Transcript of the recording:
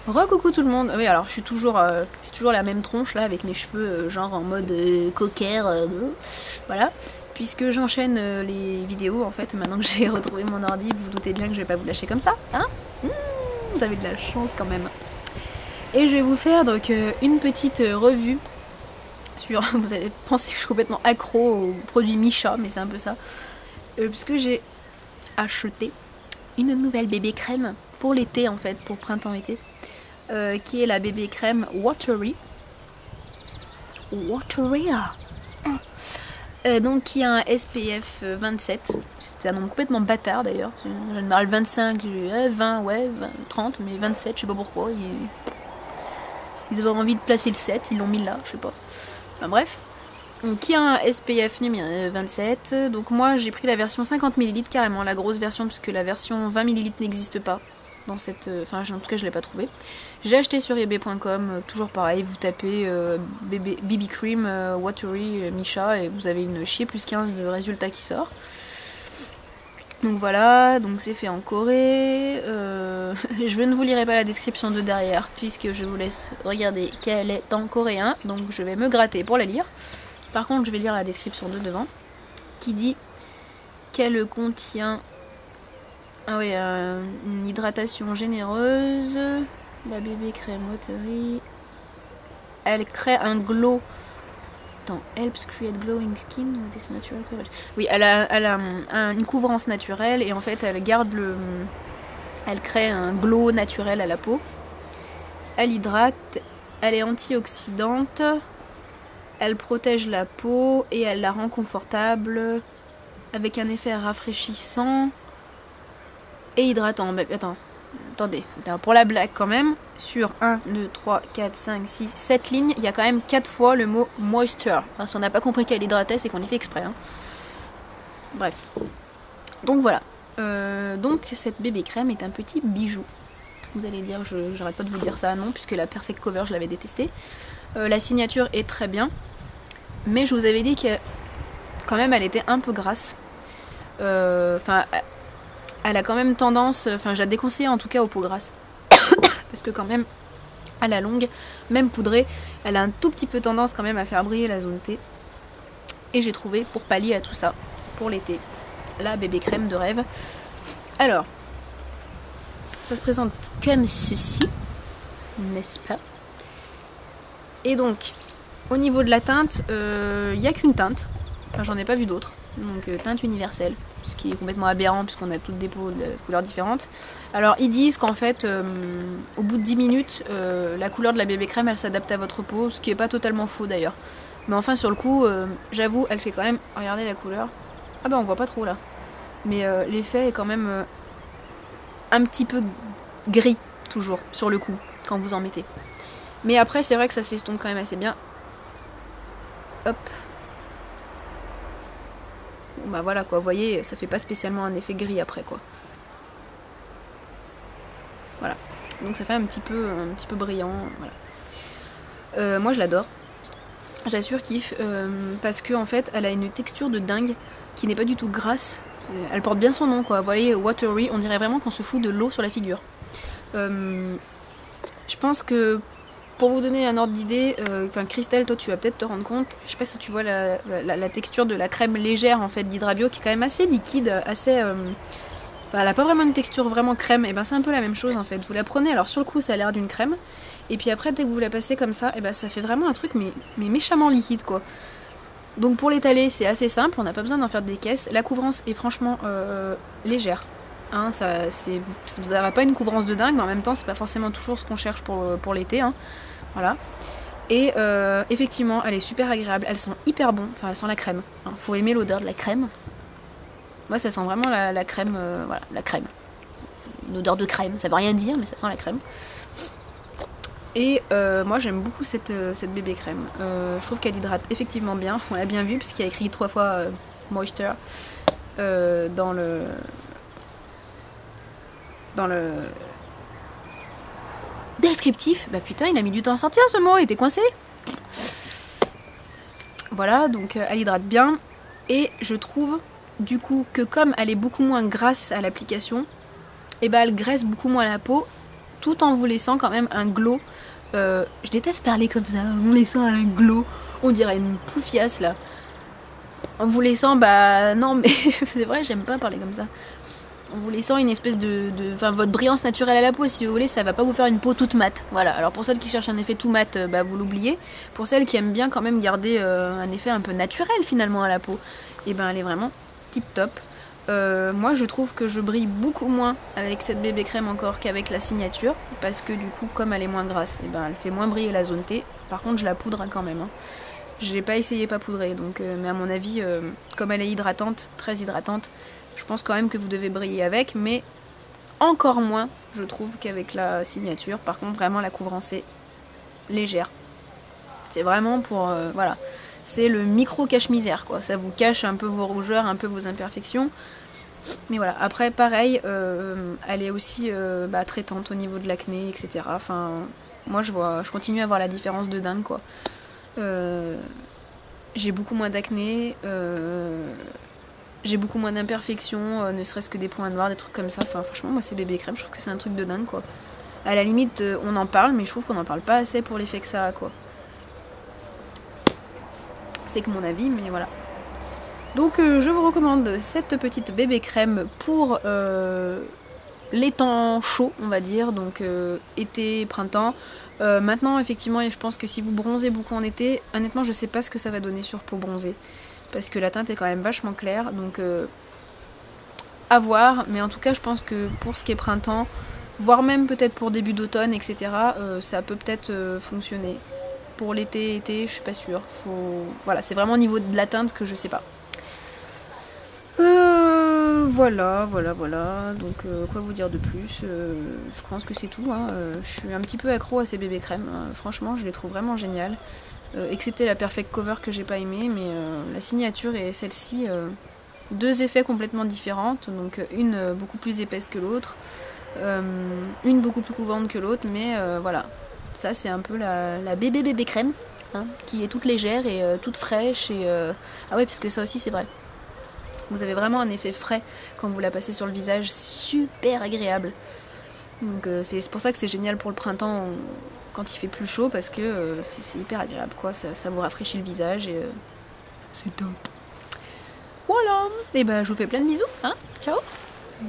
Re-coucou tout le monde. Oui, alors je suis toujours la même tronche là avec mes cheveux genre en mode cocker, voilà. Puisque j'enchaîne les vidéos en fait, maintenant que j'ai retrouvé mon ordi, vous vous doutez bien que je vais pas vous lâcher comme ça, hein. Vous avez de la chance quand même. Et je vais vous faire donc une petite revue sur, vous allez penser que je suis complètement accro aux produits Micha, mais c'est un peu ça. Puisque j'ai acheté une nouvelle bébé crème pour l'été en fait, pour printemps-été. Qui est la bébé crème Watery. Donc qui a un SPF 27. C'est un nom complètement bâtard d'ailleurs. Je me parle 25, 20, ouais, 20, 30, mais 27, je sais pas pourquoi. Ils avaient envie de placer le 7, ils l'ont mis là, je sais pas. Enfin bref. Donc, qui a un SPF numéro 27. Donc moi j'ai pris la version 50 ml carrément, la grosse version, puisque la version 20 ml n'existe pas. Dans cette, enfin en tout cas je l'ai pas trouvé. J'ai acheté sur ebay.com, toujours pareil, vous tapez BB Cream Watery Micha et vous avez une chier plus 15 de résultat qui sort. Donc voilà, donc c'est fait en Corée. Je ne vous lirai pas la description de derrière puisque je vous laisse regarder qu'elle est en coréen, donc je vais me gratter pour la lire. Par contre je vais lire la description de devant qui dit qu'elle contient une hydratation généreuse. La bébé crème Watery. Elle crée un glow. Attends, helps create glowing skin with this natural coverage. Oui, elle a une couvrance naturelle et en fait elle garde le. Elle crée un glow naturel à la peau. Elle hydrate. Elle est antioxydante. Elle protège la peau et elle la rend confortable avec un effet rafraîchissant et hydratant. Mais attendez, pour la blague quand même, sur 1, 2, 3, 4, 5, 6, 7 lignes, il y a quand même 4 fois le mot moisture. Enfin, si on n'a pas compris qu'elle hydratait, c'est qu'on y fait exprès. Hein. Bref. Donc voilà. Donc cette bébé crème est un petit bijou. Vous allez dire, j'arrête pas de vous dire ça, non, puisque la Perfect Cover, je l'avais détestée. La signature est très bien, mais je vous avais dit que quand même elle était un peu grasse. Enfin... elle a quand même tendance, enfin je la déconseille en tout cas aux peaux grasses. Parce que quand même, à la longue, même poudrée, elle a un tout petit peu tendance quand même à faire briller la zone T. Et j'ai trouvé, pour pallier à tout ça, pour l'été, la bébé crème de rêve. Alors, ça se présente comme ceci, n'est-ce pas? Et donc, au niveau de la teinte, il n'y a qu'une teinte. Enfin, j'en ai pas vu d'autres. Donc teinte universelle, ce qui est complètement aberrant puisqu'on a toutes des peaux de couleurs différentes. Alors ils disent qu'en fait au bout de 10 minutes la couleur de la bébé crème elle s'adapte à votre peau, ce qui est pas totalement faux d'ailleurs. Mais enfin sur le coup j'avoue elle fait quand même, regardez la couleur, ah bah on voit pas trop là, mais l'effet est quand même un petit peu gris toujours sur le coup quand vous en mettez. Mais après c'est vrai que ça s'estompe quand même assez bien. Hop. Bon bah voilà quoi, vous voyez, ça fait pas spécialement un effet gris après quoi. Voilà. Donc ça fait un petit peu brillant. Voilà. Moi je l'adore. Je la surkiffe parce que en fait elle a une texture de dingue qui n'est pas du tout grasse. Elle porte bien son nom quoi. Vous voyez, Watery, on dirait vraiment qu'on se fout de l'eau sur la figure. Je pense que pour vous donner un ordre d'idée, enfin Christelle, toi tu vas peut-être te rendre compte, je sais pas si tu vois la texture de la crème légère en fait d'Hydrabio qui est quand même assez liquide, assez... elle a pas vraiment une texture vraiment crème, et ben c'est un peu la même chose en fait. Vous la prenez, alors sur le coup ça a l'air d'une crème, et puis après dès que vous la passez comme ça, et ben ça fait vraiment un truc mais méchamment liquide quoi. Donc pour l'étaler c'est assez simple, on n'a pas besoin d'en faire des caisses, la couvrance est franchement légère. Hein, vous n'aurez pas une couvrance de dingue, mais en même temps c'est pas forcément toujours ce qu'on cherche pour l'été. Hein. Voilà. Et effectivement, elle est super agréable. Elle sent hyper bon. Enfin, elle sent la crème. Hein, faut aimer l'odeur de la crème. Moi, ça sent vraiment la crème. Voilà, la crème. Une odeur de crème. Ça veut rien dire, mais ça sent la crème. Et moi, j'aime beaucoup cette bébé crème. Je trouve qu'elle hydrate effectivement bien. On l'a bien vu, puisqu'il y a écrit 3 fois moisture dans le descriptif. Bah putain, il a mis du temps à sortir ce mot, il était coincé. Voilà, donc elle hydrate bien. Et je trouve du coup que comme elle est beaucoup moins grasse à l'application, et bah elle graisse beaucoup moins la peau. tout en vous laissant quand même un glow. Je déteste parler comme ça, en vous laissant un glow, on dirait une poufiasse là. En vous laissant, bah non mais c'est vrai, j'aime pas parler comme ça. En vous laissant une espèce enfin votre brillance naturelle à la peau, si vous voulez, ça va pas vous faire une peau toute mate. Voilà, alors pour celles qui cherchent un effet tout mat, bah vous l'oubliez. Pour celles qui aiment bien quand même garder un effet un peu naturel finalement à la peau, et ben elle est vraiment tip top. Moi je trouve que je brille beaucoup moins avec cette bébé crème encore qu'avec la signature, parce que du coup comme elle est moins grasse, et ben elle fait moins briller la zone T. Par contre je la poudre quand même. Je l'ai pas essayé pas poudré, donc mais à mon avis, comme elle est hydratante, très hydratante, je pense quand même que vous devez briller avec, mais encore moins, je trouve, qu'avec la signature. Par contre, vraiment, la couvrance est légère. C'est vraiment pour... voilà. C'est le micro cache-misère, quoi. Ça vous cache un peu vos rougeurs, un peu vos imperfections. Mais voilà. Après, pareil, elle est aussi traitante au niveau de l'acné, etc. Enfin, moi, je continue à voir la différence de dingue, quoi. J'ai beaucoup moins d'acné. J'ai beaucoup moins d'imperfections, ne serait-ce que des points noirs, des trucs comme ça. Enfin, franchement, moi, c'est bébé crème, je trouve que c'est un truc de dingue, quoi. À la limite, on en parle, mais je trouve qu'on en parle pas assez pour l'effet que ça a, quoi. C'est que mon avis, mais voilà. Donc, je vous recommande cette petite bébé crème pour les temps chauds, on va dire, donc été, printemps. Maintenant, effectivement, je pense que si vous bronzez beaucoup en été, honnêtement, je sais pas ce que ça va donner sur peau bronzée. Parce que la teinte est quand même vachement claire, donc à voir. Mais en tout cas, je pense que pour ce qui est printemps, voire même peut-être pour début d'automne, etc., ça peut peut-être fonctionner. Pour l'été, je suis pas sûre. Voilà, c'est vraiment au niveau de la teinte que je sais pas. Voilà. Donc, quoi vous dire de plus je pense que c'est tout. Je suis un petit peu accro à ces bébés crèmes. Franchement, je les trouve vraiment géniales. Excepté la Perfect Cover que j'ai pas aimée, mais la signature et celle-ci, deux effets complètement différentes. Donc, une beaucoup plus épaisse que l'autre, une beaucoup plus couvrante que l'autre, mais voilà. Ça, c'est un peu la bébé crème, qui est toute légère et toute fraîche. Ah ouais, parce que ça aussi, c'est vrai. Vous avez vraiment un effet frais quand vous la passez sur le visage, c'est super agréable. Donc c'est pour ça que c'est génial pour le printemps quand il fait plus chaud, parce que c'est hyper agréable, quoi. Ça vous rafraîchit le visage et c'est top. Voilà, et ben je vous fais plein de bisous, ciao.